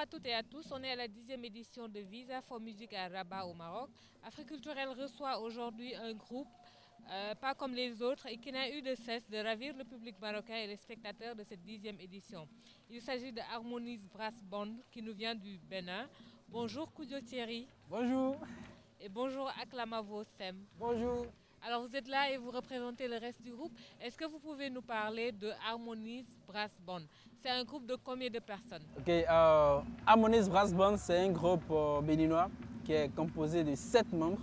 toutes et à tous, on est à la 10e édition de Visa for Music à Rabat au Maroc. Africulturel reçoit aujourd'hui un groupe pas comme les autres et qui n'a eu de cesse de ravir le public marocain et les spectateurs de cette 10e édition. Il s'agit de Harmonies Brass Band qui nous vient du Bénin. Bonjour Koudio Thierry. Bonjour. Et bonjour Aklamavo Sem. Bonjour. Alors vous êtes là et vous représentez le reste du groupe. Est-ce que vous pouvez nous parler de Harmonies Brass Band? C'est un groupe de combien de personnes? Ok, Harmonies Brass Band, c'est un groupe béninois qui est composé de 7 membres.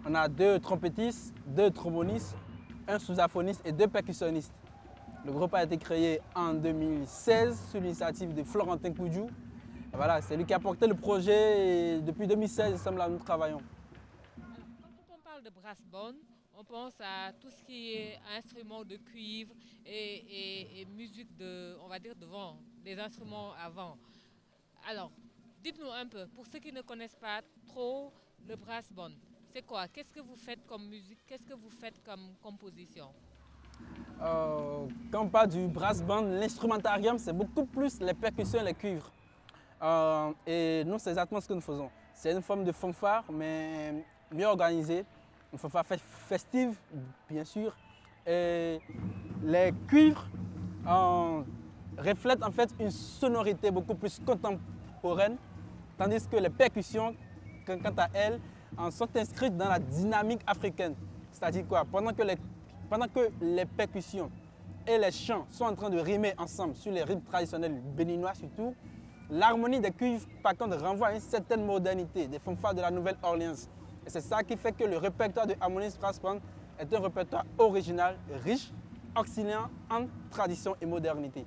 On a 2 trompettistes, 2 trombonistes, un sous-aphoniste et 2 percussionnistes. Le groupe a été créé en 2016 sous l'initiative de Florentin Koudjou. Voilà, c'est lui qui a porté le projet et depuis 2016, ensemble là, nous travaillons. Quand on parle de brass band, on pense à tout ce qui est instruments de cuivre et musique de, on va dire, de vent, des instruments à vent. Alors, dites-nous un peu, pour ceux qui ne connaissent pas trop le brass band, c'est quoi? Qu'est-ce que vous faites comme musique? Qu'est-ce que vous faites comme composition? Quand on parle du brass band, l'instrumentarium, c'est beaucoup plus les percussions et les cuivres. Et nous, c'est exactement ce que nous faisons. C'est une forme de fanfare, mais mieux organisée. Une fanfare festive, bien sûr. Et les cuivres reflètent en fait une sonorité beaucoup plus contemporaine, tandis que les percussions, quant à elles, sont inscrites dans la dynamique africaine. C'est-à-dire quoi? Pendant que les percussions et les chants sont en train de rimer ensemble sur les rythmes traditionnels béninois surtout, l'harmonie des cuivres, par contre, renvoie à une certaine modernité des fanfares de la Nouvelle-Orléans. Et c'est ça qui fait que le répertoire de Harmonies Brass Band est un répertoire original, riche, oscillant entre tradition et modernité.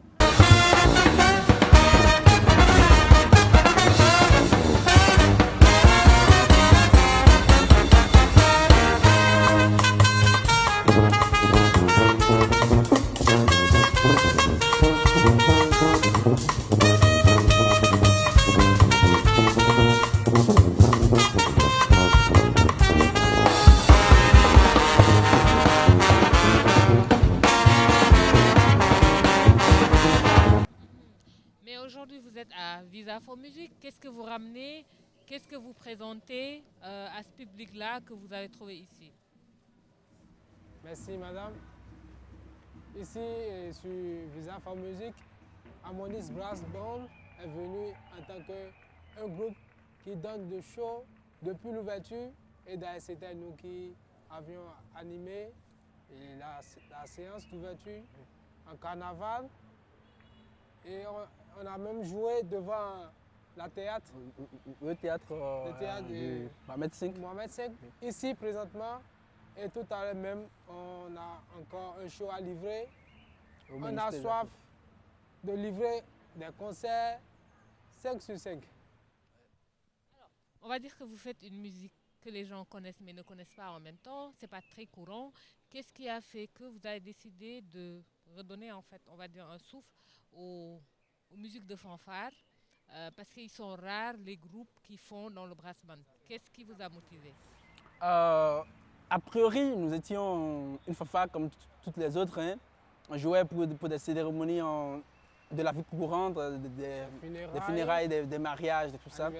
Mais aujourd'hui, vous êtes à Visa for Music. Qu'est-ce que vous ramenez? Qu'est-ce que vous présentez à ce public-là que vous avez trouvé ici? Merci madame. Ici, sur Visa for Music, Harmonies Brass Band est venu en tant qu'un groupe qui donne des shows depuis l'ouverture. Et d'ailleurs, c'était nous qui avions animé la séance d'ouverture en carnaval. Et on a même joué devant la théâtre. Le théâtre, de Mohamed V. Mohamed V. Ici, présentement, et tout à l'heure même, on a encore un show à livrer. On a soif de livrer des concerts 5 sur 5. Alors, on va dire que vous faites une musique que les gens connaissent mais ne connaissent pas en même temps. Ce n'est pas très courant. Qu'est-ce qui a fait que vous avez décidé de redonner, en fait, on va dire, un souffle aux musiques de fanfare parce qu'ils sont rares les groupes qui font dans le brass band. Qu'est-ce qui vous a motivé? A priori, nous étions une fanfare comme toutes les autres. Hein. On jouait pour des cérémonies de la vie courante, des funérailles, des mariages, de tout ça.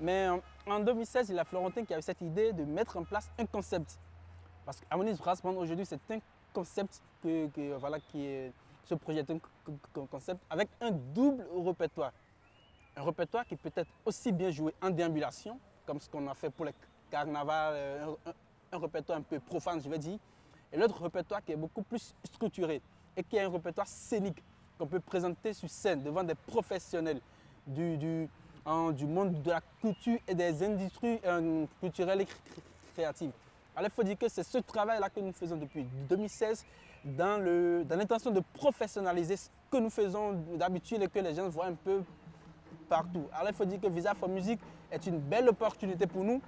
Mais en 2016, il y a Florentin qui a eu cette idée de mettre en place un concept. Parce que Harmonies Brass Band aujourd'hui, c'est un concept qui se projette, un concept avec un double répertoire. Un répertoire qui peut être aussi bien joué en déambulation, comme ce qu'on a fait pour le carnaval, un répertoire un peu profane, je vais dire. Et l'autre répertoire qui est beaucoup plus structuré et qui est un répertoire scénique qu'on peut présenter sur scène devant des professionnels du monde de la culture et des industries culturelles et créatives. Alors il faut dire que c'est ce travail-là que nous faisons depuis 2016 dans l'intention de professionnaliser ce que nous faisons d'habitude et que les gens voient un peu partout. Alors il faut dire que Visa for Music est une belle opportunité pour nous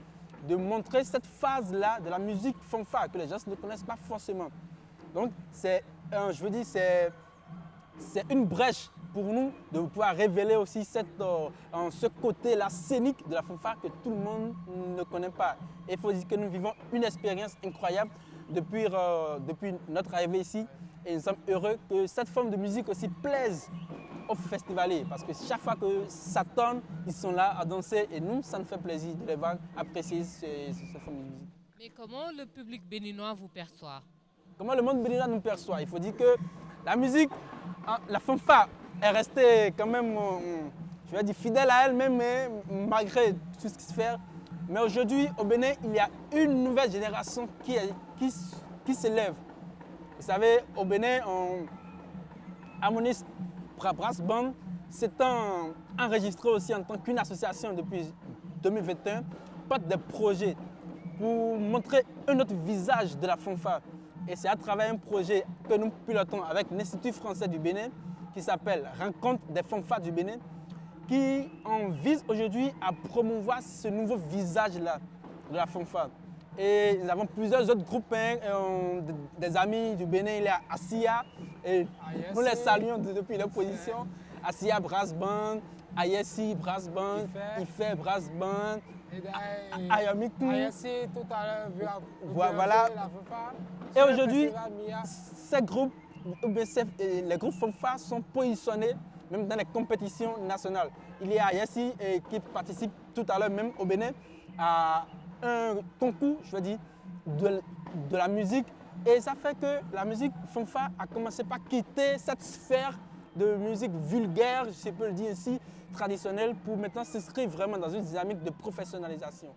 de montrer cette phase-là de la musique fanfare que les gens ne connaissent pas forcément. Donc c'est une brèche pour nous de pouvoir révéler aussi ce côté-là scénique de la fanfare que tout le monde ne connaît pas. Et il faut dire que nous vivons une expérience incroyable depuis notre arrivée ici. Et nous sommes heureux que cette forme de musique aussi plaise aux festivaliers. Parce que chaque fois que ça tourne, ils sont là à danser et nous, ça nous fait plaisir de les voir apprécier ce forme de musique. Mais comment le public béninois vous perçoit? Comment le monde béninois nous perçoit? Il faut dire que la musique, la fanfare est restée quand même, je vais dire, fidèle à elle-même, malgré tout ce qui se fait. Mais aujourd'hui, au Bénin, il y a une nouvelle génération qui s'élève. Vous savez, au Bénin, Harmonis Brass Band s'étant enregistré aussi en tant qu'une association depuis 2021, porte des projets pour montrer un autre visage de la fanfare. Et c'est à travers un projet que nous pilotons avec l'Institut français du Bénin qui s'appelle Rencontre des fanfares du Bénin, qui en vise aujourd'hui à promouvoir ce nouveau visage-là de la fanfare. Et nous avons plusieurs autres groupes, des amis du Bénin, il y a Assia, et nous les saluons depuis leur position. Assia Brass Band, Ayessi Brass Band, Ife Brass Band, Ayamiku. Ayessi tout à l'heure, voilà. la fanfare. Et aujourd'hui, ces groupes, les groupes fanfares sont positionnés même dans les compétitions nationales. Il y a Ayessi qui participe tout à l'heure même au Bénin à un concours, je veux dire, de la musique. Et ça fait que la musique fanfare a commencé par quitter cette sphère de musique vulgaire, je peux le dire ici, traditionnelle, pour maintenant s'inscrire vraiment dans une dynamique de professionnalisation.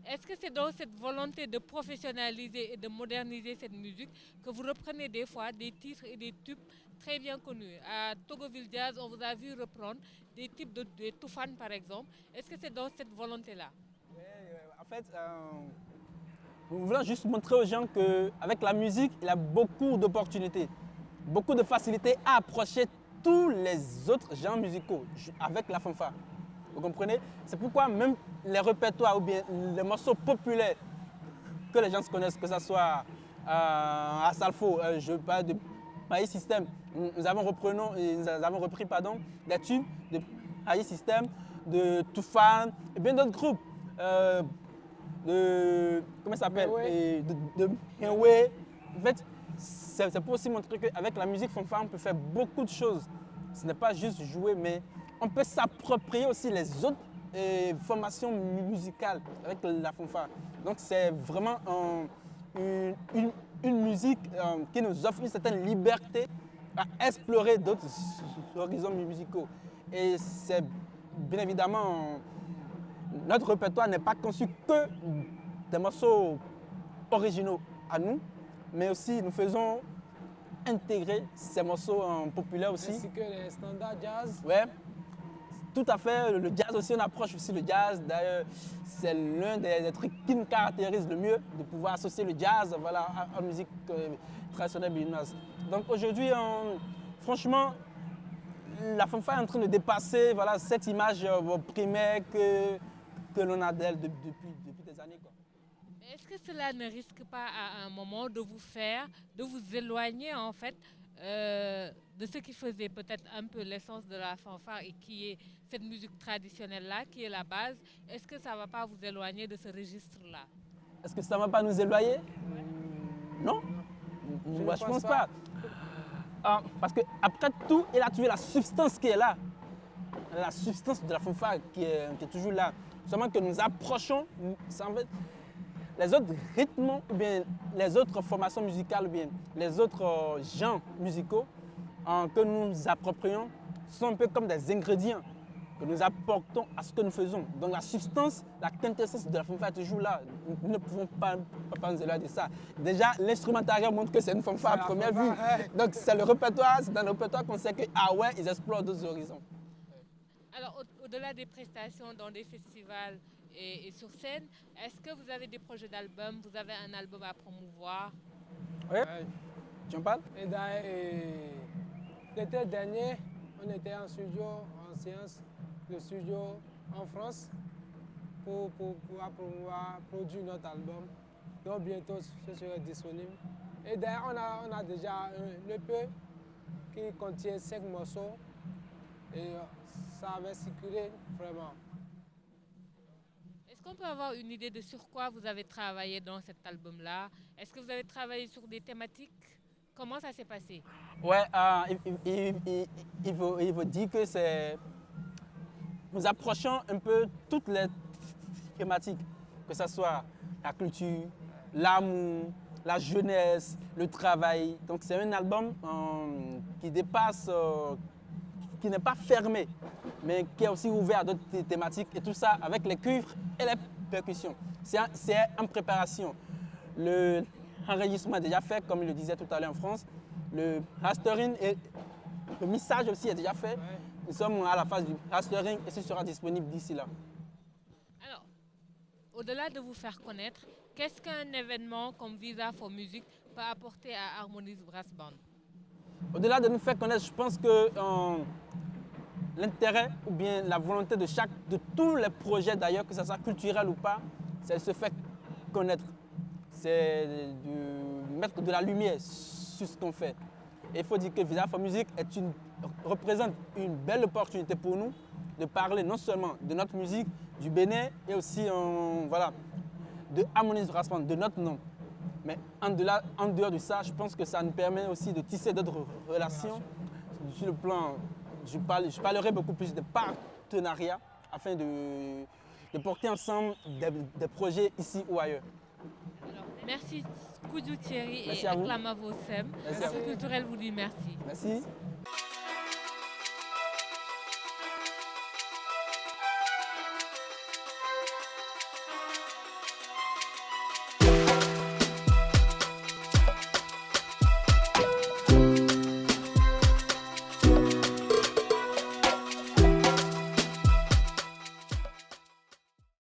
Est-ce que c'est donc cette volonté de professionnaliser et de moderniser cette musique que vous reprenez des fois des titres et des tubes très bien connus? À Togoville Jazz, on vous a vu reprendre des types de Toufan par exemple. Est-ce que c'est donc cette volonté-là? Oui, en fait, nous voulons juste montrer aux gens qu'avec la musique, il y a beaucoup d'opportunités, beaucoup de facilité à approcher tous les autres genres musicaux avec la fanfare. Vous comprenez? C'est pourquoi même les répertoires ou bien les morceaux populaires que les gens se connaissent, que ce soit à Salfo, je parle de Maïs System, nous avons repris des tubes de Maïs System, de Toufan et bien d'autres groupes. Comment ça s'appelle? De Henwe. En fait, c'est pour aussi montrer qu'avec la musique fanfare, on peut faire beaucoup de choses. Ce n'est pas juste jouer, mais on peut s'approprier aussi les autres formations musicales avec la fanfare. Donc c'est vraiment une musique qui nous offre une certaine liberté à explorer d'autres horizons musicaux. Et c'est bien évidemment, notre répertoire n'est pas conçu que des morceaux originaux à nous, mais aussi nous faisons intégrer ces morceaux populaires aussi. Ainsi que les standards jazz. Ouais, tout à fait. Le jazz aussi, on approche aussi le jazz. D'ailleurs, c'est l'un des trucs qui nous caractérise le mieux, de pouvoir associer le jazz, voilà, à la musique traditionnelle béninoise. Donc aujourd'hui, franchement, la fanfare est en train de dépasser, voilà, cette image primaire que l'on a d'elle depuis des années, quoi. Est-ce que cela ne risque pas à un moment de vous éloigner en fait de ce qui faisait peut-être un peu l'essence de la fanfare et qui est cette musique traditionnelle-là, qui est la base? Est-ce que ça ne va pas vous éloigner de ce registre-là? Est-ce que ça ne va pas nous éloigner? Non, moi je ne pense pas. Parce qu'après tout, il a trouvé la substance qui est là. La substance de la fanfare qui est toujours là. Seulement que nous approchons, en fait, les autres rythmes ou bien les autres formations musicales ou bien les autres genres musicaux que nous approprions sont un peu comme des ingrédients que nous apportons à ce que nous faisons. Donc la substance, la quintessence de la fanfare est toujours là. Nous ne pouvons pas nous éloigner de ça. Déjà, l'instrumentarium montre que c'est une fanfare à première vue. Donc c'est le répertoire, c'est dans le répertoire qu'on sait que, ah ouais, ils explorent d'autres horizons. Alors au-delà des prestations dans des festivals et sur scène, est-ce que vous avez des projets d'albums? Vous avez un album à promouvoir? Oui. Tu en parles? L'été dernier, on était en studio, en séance, le studio en France pour pouvoir produire notre album. Donc bientôt, ce sera disponible. Et d'ailleurs, on a déjà un EP qui contient 5 morceaux et ça va circuler vraiment. Est-ce qu'on peut avoir une idée de sur quoi vous avez travaillé dans cet album-là? Est-ce que vous avez travaillé sur des thématiques? Comment ça s'est passé? Ouais, il faut dire que c'est... Nous approchons un peu toutes les thématiques, que ce soit la culture, l'amour, la jeunesse, le travail. Donc c'est un album qui dépasse, qui n'est pas fermé, mais qui est aussi ouvert à d'autres thématiques. Et tout ça avec les cuivres et les percussions. C'est en préparation. L'enregistrement est déjà fait, comme je le disais tout à l'heure en France. Le mastering et le mixage aussi est déjà fait. Ouais. Nous sommes à la phase du mastering et ce sera disponible d'ici là. Alors, au-delà de vous faire connaître, qu'est-ce qu'un événement comme Visa for Music peut apporter à Harmonies Brass Band? Au-delà de nous faire connaître, je pense que l'intérêt ou bien la volonté de tous les projets d'ailleurs, que ce soit culturel ou pas, c'est de se faire connaître. C'est de mettre de la lumière sur ce qu'on fait. Et il faut dire que Visa for Music représente une belle opportunité pour nous de parler non seulement de notre musique, du Bénin et aussi voilà, de Harmonies Brass Band, de notre nom. Mais en dehors de ça, je pense que ça nous permet aussi de tisser d'autres relations. Sur le plan, je parlerai beaucoup plus de partenariats afin de porter ensemble des projets ici ou ailleurs. Alors, merci Koudou Thierry Merci et à vous. Acclama Vossem. Merci à vous. Culturel vous dit merci. Merci.